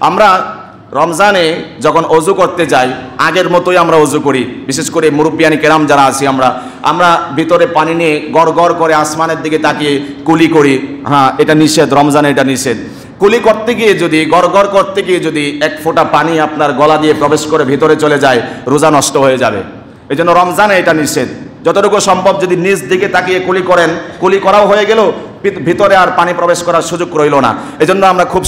আমরা রমজানে যখন অজু করতে যাই আগের মতোই আমরা অজু করি, বিশেষ করে মুরব্বিয়ানি কেরাম যারা আছি আমরা ভিতরে পানি নিয়ে গড় গড় করে আসমানের দিকে তাকিয়ে কুলি করি। হ্যাঁ, এটা নিষেধ, রমজানে এটা নিষেধ। কুলি করতে গিয়ে যদি গড় গড় করতে গিয়ে যদি এক ফোঁটা পানি আপনার গলা দিয়ে প্রবেশ করে ভিতরে চলে যায়, রোজা নষ্ট হয়ে যাবে। এই জন্য রমজানে এটা নিষেধ। যতটুকু সম্ভব যদি নিজ দিকে তাকিয়ে কুলি করেন, কুলি করাও হয়ে গেল, ভিতরে আর পানি প্রবেশ করার সুযোগ রইল না। এজন্য আমরা খুব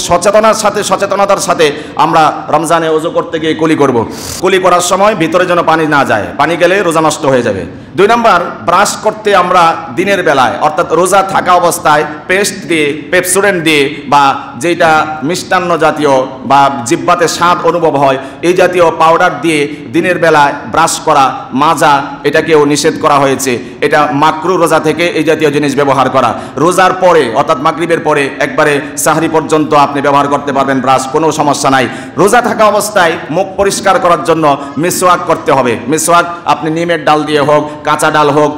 সচেতনতার সাথে আমরা রমজানে ওযু করতে গিয়ে কুলি করব। কুলি করার সময় ভিতরে যেন পানি না যায়, পানি গেলে রোজা নষ্ট হয়ে যাবে। 2 নম্বর, ব্রাশ করতে আমরা দিনের বেলায় অর্থাৎ রোজা থাকা অবস্থায় পেস্ট দিয়ে, পেপসোডেন্ট দিয়ে বা যেটা মিষ্টান্ন জাতীয় বা জিহ্বাতে স্বাদ অনুভব হয় এই জাতীয় পাউডার দিয়ে দিনের বেলায় ব্রাশ করা, মাজা, এটাকেও নিষেধ করা হয়েছে। এটা মাকরু রোজা থেকে এই জাতীয় জিনিস ব্যবহার করা। রোজার পরে অর্থাৎ মাগরিবের পরে একবারে সাহরি পর্যন্ত আপনি ব্যবহার করতে পারবেন ব্রাশ, কোনো সমস্যা নাই। রোজা থাকা অবস্থায় মুখ পরিষ্কার করার জন্য মিসওয়াক করতে হবে। মিসওয়াক আপনি নিমের ডাল দিয়ে হোক, কাঁচা ডাল হোক,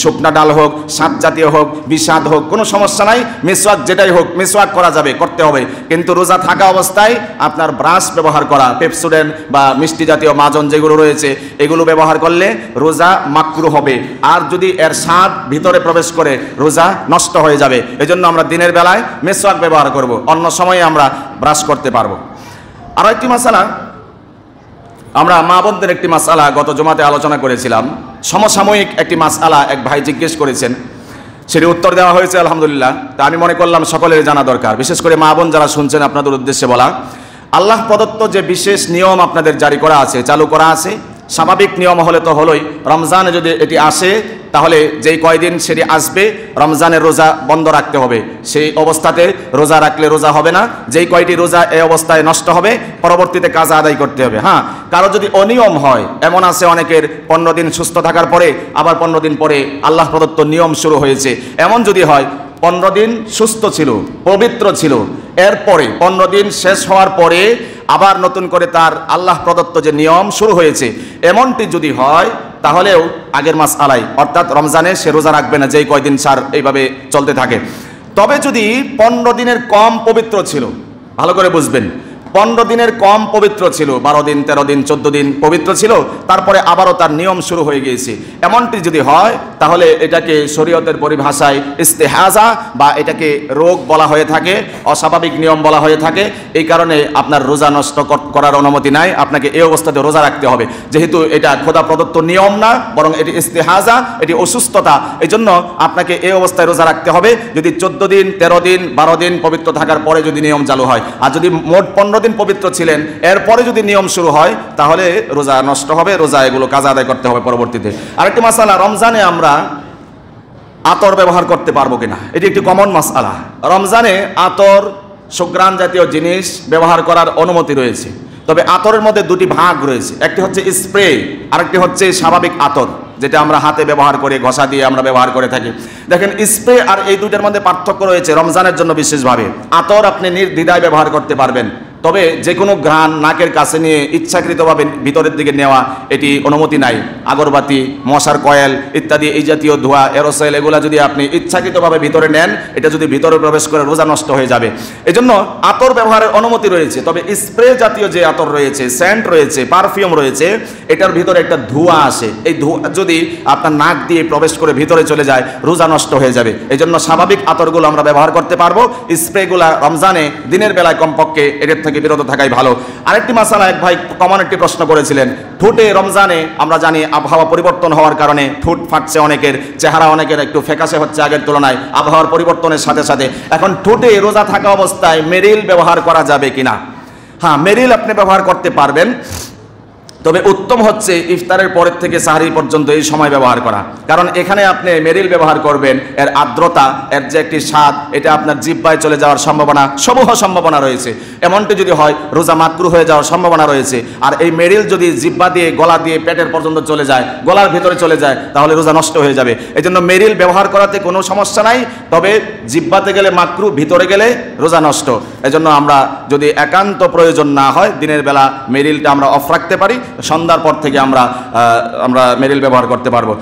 শুকনা ডাল হোক, স্বাদ জাতীয় হোক, বিষাদ হোক, কোনো সমস্যা নাই। মিসওয়াক যেটাই হোক মিসওয়াক করা যাবে, করতে হবে। কিন্তু রোজা থাকা অবস্থায় আপনার ব্রাশ ব্যবহার করা, পেপসোডেন্ট বা মিষ্টি জাতীয় মাজন যেগুলো রয়েছে এগুলো ব্যবহার করলে রোজা মাকরু হবে। আর যদি এর স্বাদ ভিতরে প্রবেশ করে রোজা নষ্ট হয়ে যাবে। এজন্য আমরা দিনের বেলায় মিসওয়াক ব্যবহার করব, অন্য সময়ে আমরা ব্রাশ করতে পারবো। আরো একটি মাসালা, আমরা মা বোনদের একটি মাসালা গত জুমাতে আলোচনা করেছিলাম। সমসাময়িক একটি মাসালা এক ভাই জিজ্ঞেস করেছেন, সেটি উত্তর দেওয়া হয়েছে আলহামদুলিল্লাহ। তা আমি মনে করলাম সকলের জানা দরকার, বিশেষ করে মা বোন যারা শুনছেন আপনাদের উদ্দেশ্যে বলা। আল্লাহ প্রদত্ত যে বিশেষ নিয়ম আপনাদের জারি করা আছে, চালু করা আছে, স্বাভাবিক নিয়ম হলে তো হলোই। রমজানে যদি এটি আসে তাহলে যেই কয়দিন সেটি আসবে রমজানের রোজা বন্ধ রাখতে হবে। সেই অবস্থাতে রোজা রাখলে রোজা হবে না। যেই কয়টি রোজা এই অবস্থায় নষ্ট হবে পরবর্তীতে কাজা আদায় করতে হবে। হ্যাঁ, কারো যদি অনিয়ম হয়, এমন আছে অনেকের 15 দিন সুস্থ থাকার পরে আবার 15 দিন পরে আল্লাহ প্রদত্ত নিয়ম শুরু হয়েছে, এমন যদি হয় 15 দিন সুস্থ ছিল, পবিত্র ছিল, এরপরে 15 দিন শেষ হওয়ার পরে আবার নতুন করে তার আল্লাহ প্রদত্ত যে নিয়ম শুরু হয়েছে, এমনটি যদি হয় তাহলেও আগের মাস আলাই অর্থাৎ রমজানে সে রোজা রাখবে না, যেই কয়দিন সার এইভাবে চলতে থাকে। তবে যদি 15 দিনের কম পবিত্র ছিল, ভালো করে বুঝবেন, 15 দিনের কম পবিত্র ছিল, 12 দিন 13 দিন 14 দিন পবিত্র ছিল, তারপরে আবারও তার নিয়ম শুরু হয়ে গিয়েছে, এমনটি যদি হয় তাহলে এটাকে শরীয়তের পরিভাষায় ইস্তেহাজা বা এটাকে রোগ বলা হয়ে থাকে, অস্বাভাবিক নিয়ম বলা হয়ে থাকে। এই কারণে আপনার রোজা নষ্ট করার অনুমতি নাই, আপনাকে এই অবস্থাতে রোজা রাখতে হবে। যেহেতু এটা খোদা প্রদত্ত নিয়ম না, বরং এটি ইস্তেহাজা, এটি অসুস্থতা, এই জন্য আপনাকে এই অবস্থায় রোজা রাখতে হবে যদি 14 দিন 13 দিন 12 দিন পবিত্র থাকার পরে যদি নিয়ম চালু হয়। আর যদি মোট 15 দিন পবিত্র ছিলেন, এরপরে যদি নিয়ম শুরু হয় তাহলে রোজা নষ্ট হবে, রোজা এগুলো কাজা আদায় করতে হবে পরবর্তীতে। আরেকটি মাসালা, রমজানে আমরা আতর ব্যবহার করতে পারবো কিনা, এটি একটি কমন মাসালা। রমজানে আতর, সুঘ্রাণ জাতীয় জিনিস ব্যবহার করার অনুমতি রয়েছে, তবে আতরের মধ্যে 2টি ভাগ রয়েছে। একটি হচ্ছে স্প্রে, আরেকটি হচ্ছে স্বাভাবিক আতর, যেটা আমরা হাতে ব্যবহার করে, ঘষা দিয়ে আমরা ব্যবহার করে থাকি। দেখেন, স্প্রে আর এই দুইটার মধ্যে পার্থক্য রয়েছে রমজানের জন্য বিশেষভাবে। আতর আপনি নির্দ্বিধায় ব্যবহার করতে পারবেন, তবে যে কোনো ঘ্রাণ নাকের কাছে নিয়ে ইচ্ছাকৃতভাবে ভিতরের দিকে নেওয়া এটি অনুমতি নাই। আগরবাতি, মশার কয়েল ইত্যাদি এই জাতীয় ধোঁয়া, এরোসেল, এগুলা যদি আপনি ইচ্ছাকৃতভাবে ভিতরে নেন, এটা যদি ভিতরে প্রবেশ করে রোজা নষ্ট হয়ে যাবে। এজন্য আতর ব্যবহারের অনুমতি রয়েছে, তবে স্প্রে জাতীয় যে আতর রয়েছে, সেন্ট রয়েছে, পারফিউম রয়েছে, এটার ভিতরে একটা ধোঁয়া আসে। এই ধোঁয়া যদি আপনার নাক দিয়ে প্রবেশ করে ভিতরে চলে যায় রোজা নষ্ট হয়ে যাবে। এজন্য স্বাভাবিক আতরগুলো আমরা ব্যবহার করতে পারবো, স্প্রেগুলা রমজানে দিনের বেলায় কমপক্ষে এদের থেকে বিরত থাকাই ভালো। আরেকটি মাসালা, এক ভাই কমন একটি প্রশ্ন করেছিলেন, ঠোঁটে রমজানে আমরা জানি আবহাওয়া পরিবর্তন হওয়ার কারণে ঠোঁট ফাটছে অনেকের, চেহারা অনেকের একটু ফ্যাকাশে হচ্ছে আগের তুলনায় আবহাওয়ার পরিবর্তনের সাথে সাথে। এখন ঠোঁটে রোজা থাকা অবস্থায় মেরিল ব্যবহার করা যাবে কিনা? হ্যাঁ, মেরিল আপনি ব্যবহার করতে পারবেন, তবে উত্তম হচ্ছে ইফতারের পরের থেকে সাহরি পর্যন্ত এই সময় ব্যবহার করা। কারণ এখানে আপনি মেরিল ব্যবহার করবেন, এর আর্দ্রতা, এর যে একটি স্বাদ, এটা আপনার জিহ্বায় চলে যাওয়ার সম্ভাবনা, সমূহ সম্ভাবনা রয়েছে। এমনটি যদি হয় রোজা মাকরু হয়ে যাওয়ার সম্ভাবনা রয়েছে। আর এই মেরিল যদি জিহ্বা দিয়ে, গলা দিয়ে পেটের পর্যন্ত চলে যায়, গলার ভিতরে চলে যায়, তাহলে রোজা নষ্ট হয়ে যাবে। এই জন্য মেরিল ব্যবহার করাতে কোনো সমস্যা নাই, তবে জিহ্বাতে গেলে মাকরু, ভিতরে গেলে রোজা নষ্ট। এজন্য আমরা যদি একান্ত প্রয়োজন না হয় দিনের বেলা মেরিলটা আমরা অফ রাখতে পারি, সন্ধ্যার পর থেকে আমরা মেরিল ব্যবহার করতে পারবো।